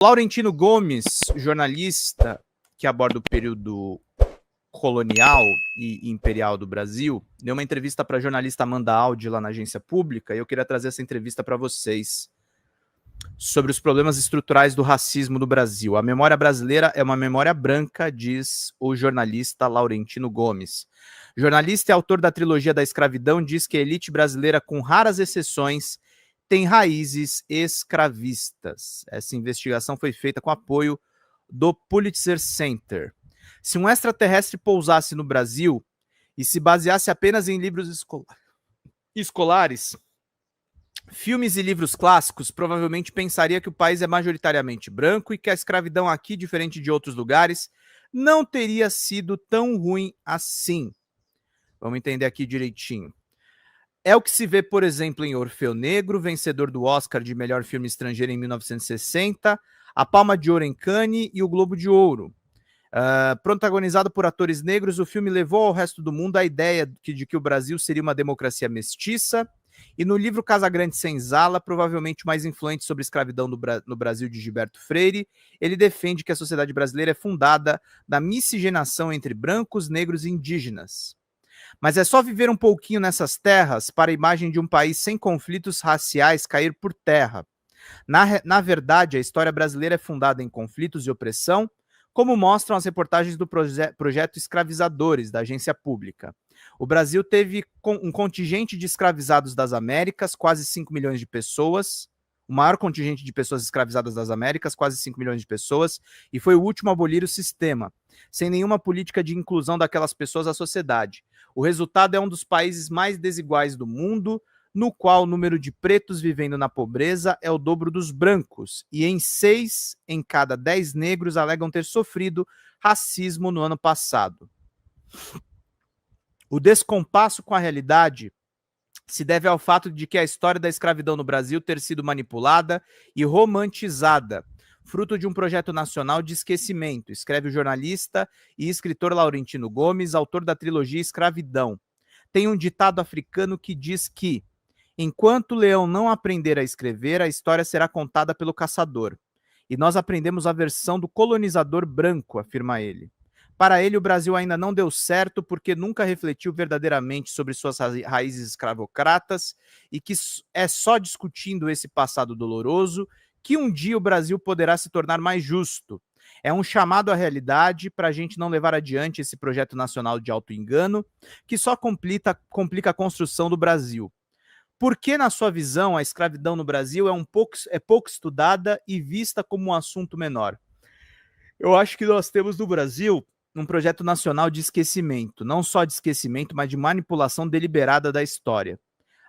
Laurentino Gomes, jornalista que aborda o período colonial e imperial do Brasil, deu uma entrevista para a jornalista Amanda Audi lá na Agência Pública, e eu queria trazer essa entrevista para vocês sobre os problemas estruturais do racismo no Brasil. A memória brasileira é uma memória branca, diz o jornalista Laurentino Gomes. Jornalista e autor da trilogia da escravidão, diz que a elite brasileira, com raras exceções, tem raízes escravistas. Essa investigação foi feita com apoio do Pulitzer Center. Se um extraterrestre pousasse no Brasil e se baseasse apenas em livros escolares, filmes e livros clássicos, provavelmente pensaria que o país é majoritariamente branco e que a escravidão aqui, diferente de outros lugares, não teria sido tão ruim assim. Vamos entender aqui direitinho. É o que se vê, por exemplo, em Orfeu Negro, vencedor do Oscar de melhor filme estrangeiro em 1960, a Palma de Ouro em Cannes e o Globo de Ouro. Protagonizado por atores negros, o filme levou ao resto do mundo a ideia de que o Brasil seria uma democracia mestiça, e no livro Casagrande Senzala, provavelmente mais influente sobre escravidão no Brasil de Gilberto Freire, ele defende que a sociedade brasileira é fundada na miscigenação entre brancos, negros e indígenas. Mas é só viver um pouquinho nessas terras para a imagem de um país sem conflitos raciais cair por terra. Na verdade, a história brasileira é fundada em conflitos e opressão, como mostram as reportagens do projeto Escravizadores, da Agência Pública. O Brasil teve um contingente de escravizados das Américas, quase 5 milhões de pessoas, o maior contingente de pessoas escravizadas das Américas, quase 5 milhões de pessoas, e foi o último a abolir o sistema, sem nenhuma política de inclusão daquelas pessoas à sociedade. O resultado é um dos países mais desiguais do mundo, no qual o número de pretos vivendo na pobreza é o dobro dos brancos, e 6 em cada 10 negros alegam ter sofrido racismo no ano passado. O descompasso com a realidade se deve ao fato de que a história da escravidão no Brasil ter sido manipulada e romantizada, fruto de um projeto nacional de esquecimento, escreve o jornalista e escritor Laurentino Gomes, autor da trilogia Escravidão. Tem um ditado africano que diz que, enquanto o leão não aprender a escrever, a história será contada pelo caçador. E nós aprendemos a versão do colonizador branco, afirma ele. Para ele, o Brasil ainda não deu certo porque nunca refletiu verdadeiramente sobre suas raízes escravocratas e que é só discutindo esse passado doloroso que um dia o Brasil poderá se tornar mais justo. É um chamado à realidade para a gente não levar adiante esse projeto nacional de auto-engano que só complica a construção do Brasil. Por que, na sua visão, a escravidão no Brasil é pouco estudada e vista como um assunto menor? Eu acho que nós temos no Brasil um projeto nacional de esquecimento, não só de esquecimento, mas de manipulação deliberada da história.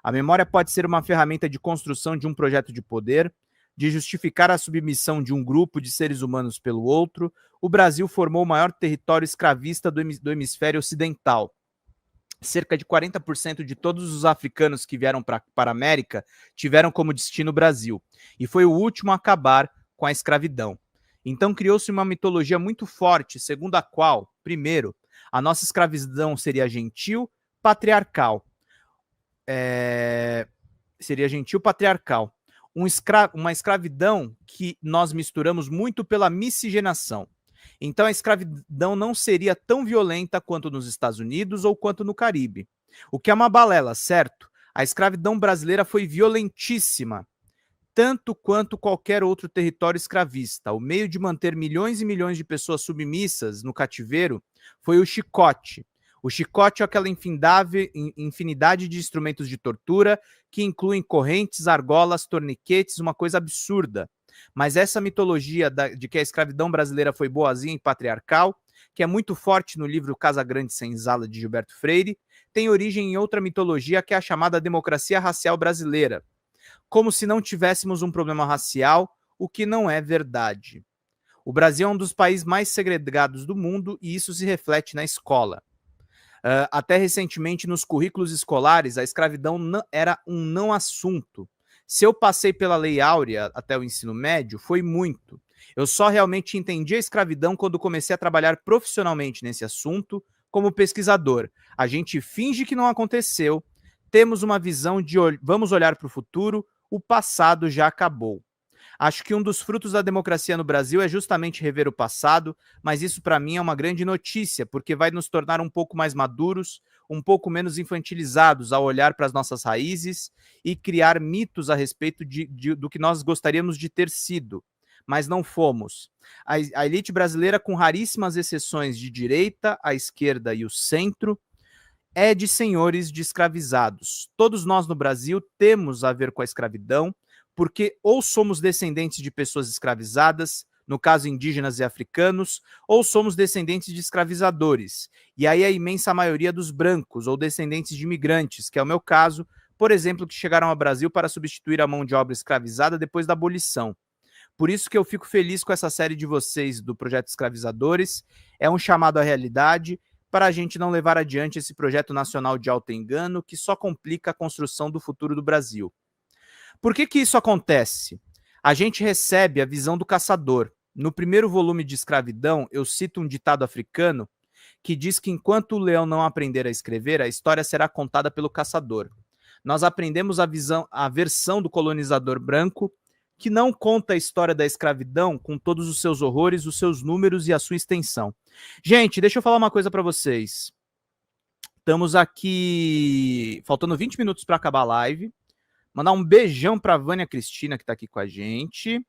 A memória pode ser uma ferramenta de construção de um projeto de poder, de justificar a submissão de um grupo de seres humanos pelo outro. O Brasil formou o maior território escravista do hemisfério ocidental. Cerca de 40% de todos os africanos que vieram para a América tiveram como destino o Brasil, e foi o último a acabar com a escravidão. Então criou-se uma mitologia muito forte, segundo a qual, primeiro, a nossa escravidão seria gentil, patriarcal. Uma escravidão que nós misturamos muito pela miscigenação. Então a escravidão não seria tão violenta quanto nos Estados Unidos ou quanto no Caribe. O que é uma balela, certo? A escravidão brasileira foi violentíssima, tanto quanto qualquer outro território escravista. O meio de manter milhões e milhões de pessoas submissas no cativeiro foi o chicote. O chicote é aquela infinidade de instrumentos de tortura que incluem correntes, argolas, torniquetes, uma coisa absurda. Mas essa mitologia de que a escravidão brasileira foi boazinha e patriarcal, que é muito forte no livro Casagrande Senzala, de Gilberto Freire, tem origem em outra mitologia, que é a chamada democracia racial brasileira, como se não tivéssemos um problema racial, o que não é verdade. O Brasil é um dos países mais segregados do mundo e isso se reflete na escola. Até recentemente, nos currículos escolares, a escravidão era um não assunto. Se eu passei pela Lei Áurea até o ensino médio, foi muito. Eu só realmente entendi a escravidão quando comecei a trabalhar profissionalmente nesse assunto como pesquisador. A gente finge que não aconteceu, temos uma visão de vamos olhar para o futuro, o passado já acabou. Acho que um dos frutos da democracia no Brasil é justamente rever o passado, mas isso para mim é uma grande notícia, porque vai nos tornar um pouco mais maduros, um pouco menos infantilizados ao olhar para as nossas raízes e criar mitos a respeito do que nós gostaríamos de ter sido, mas não fomos. A elite brasileira, com raríssimas exceções de direita, a esquerda e o centro, é de senhores de escravizados. Todos nós no Brasil temos a ver com a escravidão, porque ou somos descendentes de pessoas escravizadas, no caso indígenas e africanos, ou somos descendentes de escravizadores. E aí a imensa maioria dos brancos ou descendentes de imigrantes, que é o meu caso, por exemplo, que chegaram ao Brasil para substituir a mão de obra escravizada depois da abolição. Por isso que eu fico feliz com essa série de vocês do Projeto Escravizadores. É um chamado à realidade para a gente não levar adiante esse projeto nacional de auto-engano que só complica a construção do futuro do Brasil. Por que isso acontece? A gente recebe a visão do caçador. No primeiro volume de Escravidão, eu cito um ditado africano que diz que enquanto o leão não aprender a escrever, a história será contada pelo caçador. Nós aprendemos a versão do colonizador branco, que não conta a história da escravidão com todos os seus horrores, os seus números e a sua extensão. Gente, deixa eu falar uma coisa para vocês. Estamos aqui, faltando 20 minutos para acabar a live. Mandar um beijão para a Vânia Cristina, que está aqui com a gente.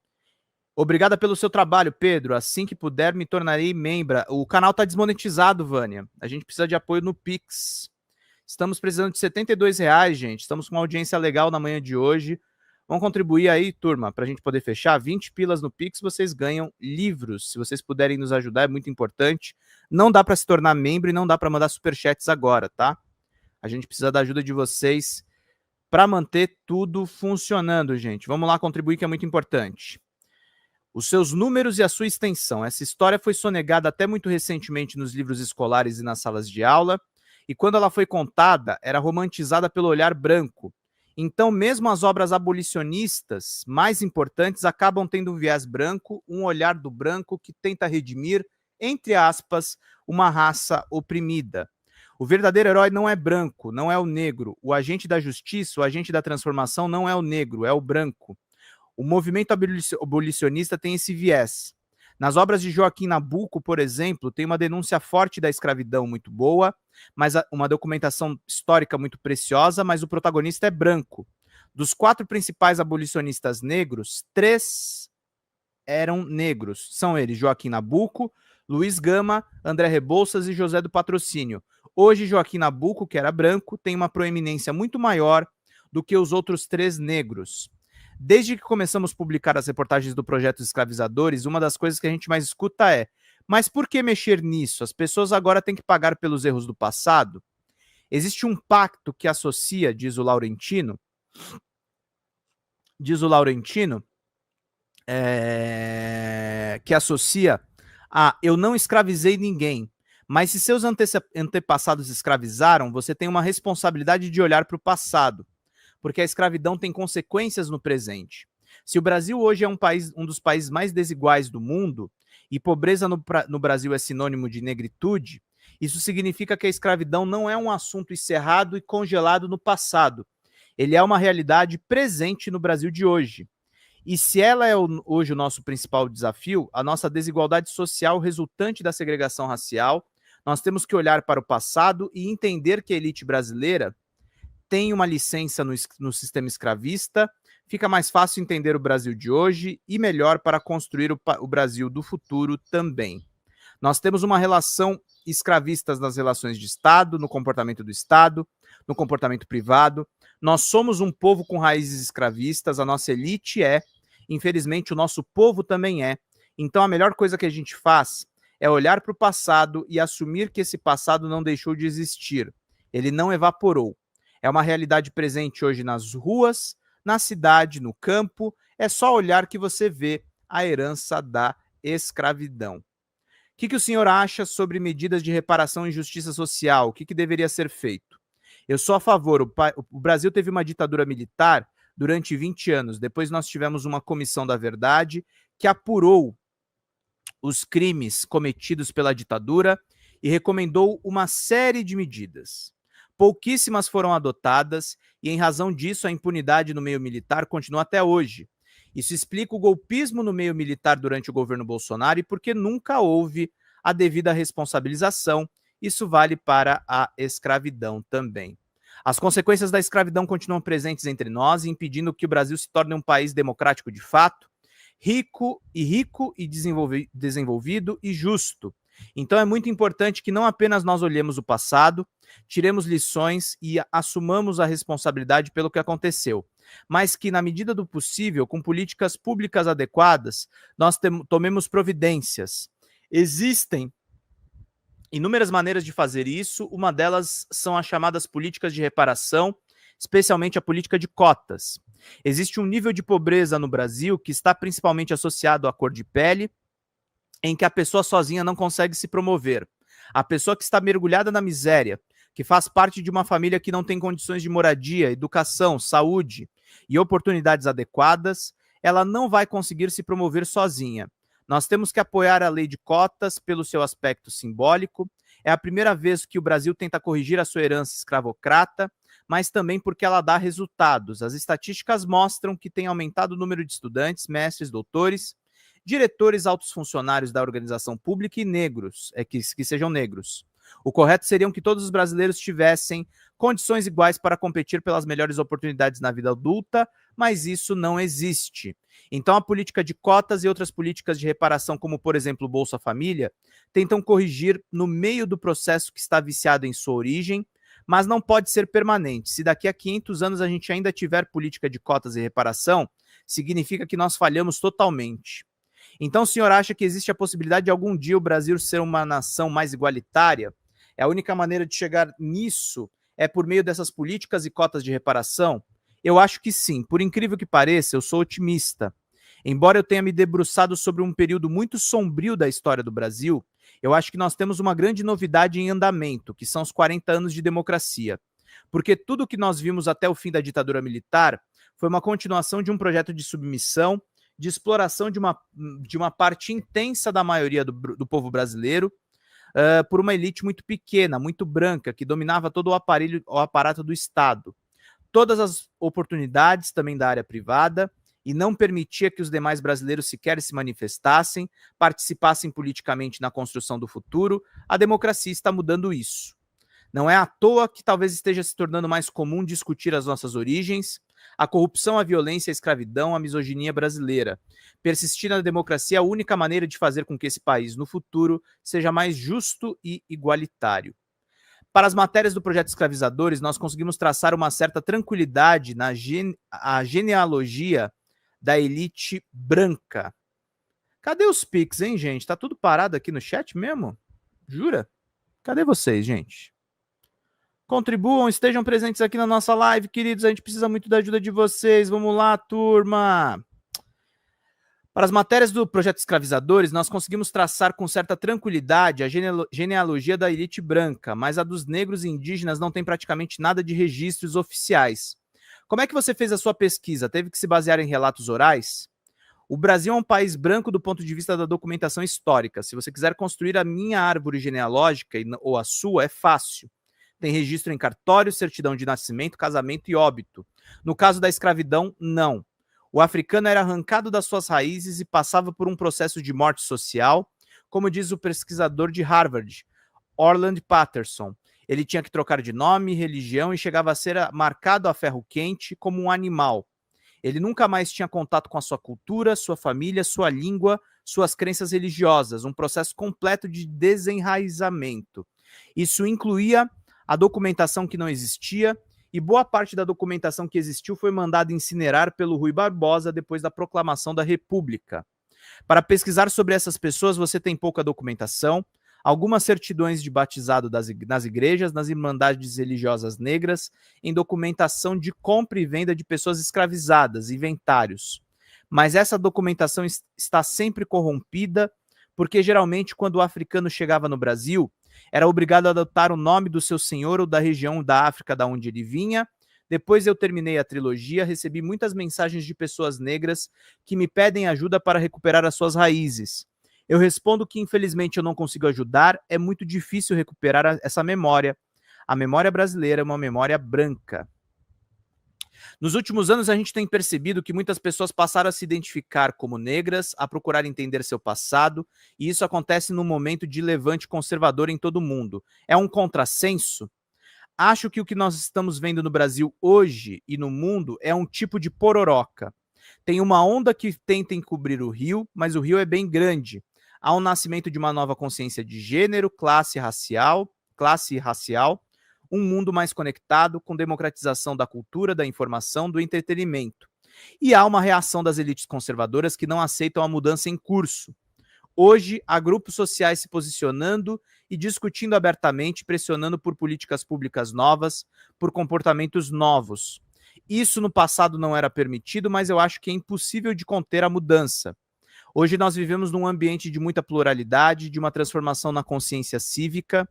Obrigada pelo seu trabalho, Pedro. Assim que puder, me tornarei membra. O canal está desmonetizado, Vânia. A gente precisa de apoio no Pix. Estamos precisando de R$72, gente. Estamos com uma audiência legal na manhã de hoje. Vamos contribuir aí, turma, para a gente poder fechar. 20 pilas no Pix, vocês ganham livros. Se vocês puderem nos ajudar, é muito importante. Não dá para se tornar membro e não dá para mandar superchats agora, tá? A gente precisa da ajuda de vocês para manter tudo funcionando, gente. Vamos lá contribuir, que é muito importante. Os seus números e a sua extensão. Essa história foi sonegada até muito recentemente nos livros escolares e nas salas de aula, e quando ela foi contada, era romantizada pelo olhar branco. Então, mesmo as obras abolicionistas mais importantes acabam tendo um viés branco, um olhar do branco que tenta redimir, entre aspas, uma raça oprimida. O verdadeiro herói não é branco, não é o negro. O agente da justiça, o agente da transformação não é o negro, é o branco. O movimento abolicionista tem esse viés. Nas obras de Joaquim Nabuco, por exemplo, tem uma denúncia forte da escravidão muito boa, mas uma documentação histórica muito preciosa, mas o protagonista é branco. Dos 4 principais abolicionistas negros, 3 eram negros. São eles Joaquim Nabuco, Luiz Gama, André Rebouças e José do Patrocínio. Hoje, Joaquim Nabuco, que era branco, tem uma proeminência muito maior do que os outros 3 negros. Desde que começamos a publicar as reportagens do Projeto Escravizadores, uma das coisas que a gente mais escuta é: mas por que mexer nisso? As pessoas agora têm que pagar pelos erros do passado? Existe um pacto que associa, diz o Laurentino, que associa a eu não escravizei ninguém, mas se seus antepassados escravizaram, você tem uma responsabilidade de olhar para o passado, porque a escravidão tem consequências no presente. Se o Brasil hoje é um dos países mais desiguais do mundo, e pobreza no Brasil é sinônimo de negritude, isso significa que a escravidão não é um assunto encerrado e congelado no passado. Ele é uma realidade presente no Brasil de hoje. E se ela é hoje o nosso principal desafio, a nossa desigualdade social resultante da segregação racial, nós temos que olhar para o passado e entender que a elite brasileira tem uma licença no sistema escravista, fica mais fácil entender o Brasil de hoje e melhor para construir o Brasil do futuro também. Nós temos uma relação escravista nas relações de Estado, no comportamento do Estado, no comportamento privado. Nós somos um povo com raízes escravistas, a nossa elite é, infelizmente o nosso povo também é. Então a melhor coisa que a gente faz é olhar para o passado e assumir que esse passado não deixou de existir. Ele não evaporou. É uma realidade presente hoje nas ruas, na cidade, no campo. É só olhar que você vê a herança da escravidão. O que o senhor acha sobre medidas de reparação e justiça social? O que deveria ser feito? Eu sou a favor. O Brasil teve uma ditadura militar durante 20 anos. Depois nós tivemos uma comissão da verdade que apurou os crimes cometidos pela ditadura e recomendou uma série de medidas. Pouquíssimas foram adotadas e, em razão disso, a impunidade no meio militar continua até hoje. Isso explica o golpismo no meio militar durante o governo Bolsonaro e porque nunca houve a devida responsabilização. Isso vale para a escravidão também. As consequências da escravidão continuam presentes entre nós, impedindo que o Brasil se torne um país democrático de fato, rico e desenvolvido e justo. Então é muito importante que não apenas nós olhemos o passado, tiremos lições e assumamos a responsabilidade pelo que aconteceu, mas que, na medida do possível, com políticas públicas adequadas, nós tomemos providências. Existem inúmeras maneiras de fazer isso, uma delas são as chamadas políticas de reparação, especialmente a política de cotas. Existe um nível de pobreza no Brasil que está principalmente associado à cor de pele, em que a pessoa sozinha não consegue se promover. A pessoa que está mergulhada na miséria, que faz parte de uma família que não tem condições de moradia, educação, saúde e oportunidades adequadas, ela não vai conseguir se promover sozinha. Nós temos que apoiar a lei de cotas pelo seu aspecto simbólico. É a primeira vez que o Brasil tenta corrigir a sua herança escravocrata, mas também porque ela dá resultados. As estatísticas mostram que tem aumentado o número de estudantes, mestres, doutores, diretores, altos funcionários da organização pública e negros, que sejam negros. O correto seria que todos os brasileiros tivessem condições iguais para competir pelas melhores oportunidades na vida adulta, mas isso não existe. Então, a política de cotas e outras políticas de reparação, como, por exemplo, o Bolsa Família, tentam corrigir no meio do processo que está viciado em sua origem, mas não pode ser permanente. Se daqui a 500 anos a gente ainda tiver política de cotas e reparação, significa que nós falhamos totalmente. Então, o senhor acha que existe a possibilidade de algum dia o Brasil ser uma nação mais igualitária? É a única maneira de chegar nisso é por meio dessas políticas e cotas de reparação? Eu acho que sim. Por incrível que pareça, eu sou otimista. Embora eu tenha me debruçado sobre um período muito sombrio da história do Brasil, eu acho que nós temos uma grande novidade em andamento, que são os 40 anos de democracia. Porque tudo o que nós vimos até o fim da ditadura militar foi uma continuação de um projeto de submissão, de exploração de uma parte intensa da maioria do povo brasileiro, por uma elite muito pequena, muito branca, que dominava todo o aparato do Estado. Todas as oportunidades também da área privada, e não permitia que os demais brasileiros sequer se manifestassem, participassem politicamente na construção do futuro. A democracia está mudando isso. Não é à toa que talvez esteja se tornando mais comum discutir as nossas origens, a corrupção, a violência, a escravidão, a misoginia brasileira. Persistir na democracia é a única maneira de fazer com que esse país, no futuro, seja mais justo e igualitário. Para as matérias do projeto Escravizadores, nós conseguimos traçar uma certa tranquilidade na genealogia da elite branca. Cadê os pics, hein, gente? Tá tudo parado aqui no chat mesmo? Jura? Cadê vocês, gente? Contribuam, estejam presentes aqui na nossa live, queridos. A gente precisa muito da ajuda de vocês. Vamos lá, turma. Para as matérias do projeto Escravizadores, nós conseguimos traçar com certa tranquilidade a genealogia da elite branca, mas a dos negros e indígenas não tem praticamente nada de registros oficiais. Como é que você fez a sua pesquisa? Teve que se basear em relatos orais? O Brasil é um país branco do ponto de vista da documentação histórica. Se você quiser construir a minha árvore genealógica ou a sua, é fácil. Tem registro em cartório, certidão de nascimento, casamento e óbito. No caso da escravidão, não. O africano era arrancado das suas raízes e passava por um processo de morte social, como diz o pesquisador de Harvard, Orland Patterson. Ele tinha que trocar de nome, religião e chegava a ser marcado a ferro quente como um animal. Ele nunca mais tinha contato com a sua cultura, sua família, sua língua, suas crenças religiosas, um processo completo de desenraizamento. Isso incluía a documentação que não existia, e boa parte da documentação que existiu foi mandada incinerar pelo Rui Barbosa depois da proclamação da República. Para pesquisar sobre essas pessoas, você tem pouca documentação, algumas certidões de batizado nas igrejas, nas irmandades religiosas negras, em documentação de compra e venda de pessoas escravizadas, inventários. Mas essa documentação está sempre corrompida, porque geralmente quando o africano chegava no Brasil, era obrigado a adotar o nome do seu senhor ou da região da África da onde ele vinha. Depois eu terminei a trilogia, recebi muitas mensagens de pessoas negras que me pedem ajuda para recuperar as suas raízes. Eu respondo que infelizmente eu não consigo ajudar, é muito difícil recuperar essa memória. A memória brasileira é uma memória branca. Nos últimos anos, a gente tem percebido que muitas pessoas passaram a se identificar como negras, a procurar entender seu passado, e isso acontece num momento de levante conservador em todo o mundo. É um contrassenso? Acho que o que nós estamos vendo no Brasil hoje e no mundo é um tipo de pororoca. Tem uma onda que tenta encobrir o rio, mas o rio é bem grande. Há um nascimento de uma nova consciência de gênero, classe racial, um mundo mais conectado, com democratização da cultura, da informação, do entretenimento. E há uma reação das elites conservadoras que não aceitam a mudança em curso. Hoje, há grupos sociais se posicionando e discutindo abertamente, pressionando por políticas públicas novas, por comportamentos novos. Isso no passado não era permitido, mas eu acho que é impossível de conter a mudança. Hoje nós vivemos num ambiente de muita pluralidade, de uma transformação na consciência cívica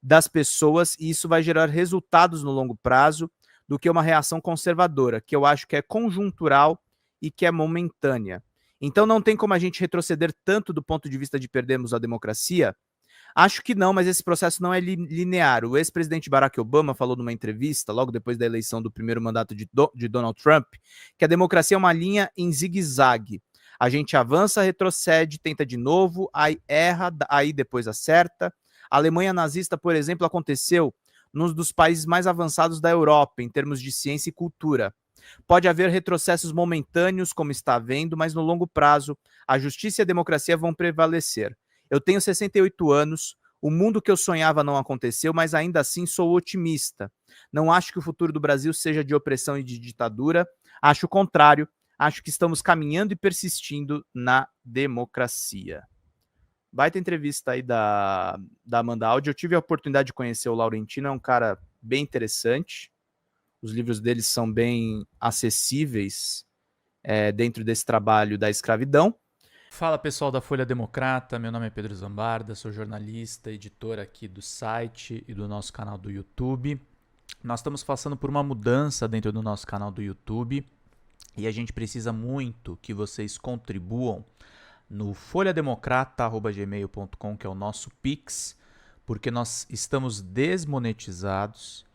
das pessoas, e isso vai gerar resultados no longo prazo do que uma reação conservadora, que eu acho que é conjuntural e que é momentânea. Então não tem como a gente retroceder tanto do ponto de vista de perdermos a democracia. Acho que não, mas esse processo não é linear. O ex-presidente Barack Obama falou numa entrevista, logo depois da eleição do primeiro mandato de Donald Trump, que a democracia é uma linha em zigue-zague. A gente avança, retrocede, tenta de novo, aí erra, aí depois acerta. A Alemanha nazista, por exemplo, aconteceu num dos países mais avançados da Europa, em termos de ciência e cultura. Pode haver retrocessos momentâneos, como está havendo, mas no longo prazo, a justiça e a democracia vão prevalecer. Eu tenho 68 anos, o mundo que eu sonhava não aconteceu, mas ainda assim sou otimista. Não acho que o futuro do Brasil seja de opressão e de ditadura, acho o contrário, acho que estamos caminhando e persistindo na democracia. Baita entrevista aí da Amanda Audi. Eu tive a oportunidade de conhecer o Laurentino, é um cara bem interessante. Os livros deles são bem acessíveis dentro desse trabalho da escravidão. Fala pessoal da Folha Democrata, meu nome é Pedro Zambarda, sou jornalista, editor aqui do site e do nosso canal do YouTube. Nós estamos passando por uma mudança dentro do nosso canal do YouTube e a gente precisa muito que vocês contribuam no folhademocrata@gmail.com, que é o nosso Pix, porque nós estamos desmonetizados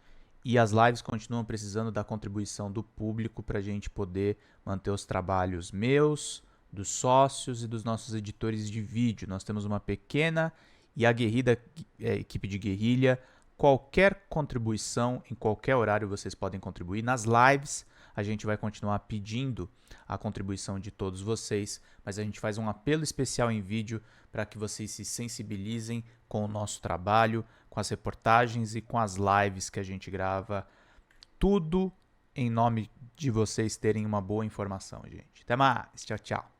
e as lives continuam precisando da contribuição do público para a gente poder manter os trabalhos meus, dos sócios e dos nossos editores de vídeo. Nós temos uma pequena e aguerrida equipe de guerrilha. Qualquer contribuição, em qualquer horário vocês podem contribuir. Nas lives a gente vai continuar pedindo a contribuição de todos vocês, mas a gente faz um apelo especial em vídeo para que vocês se sensibilizem com o nosso trabalho, com as reportagens e com as lives que a gente grava. Tudo em nome de vocês terem uma boa informação, gente. Até mais. Tchau, tchau.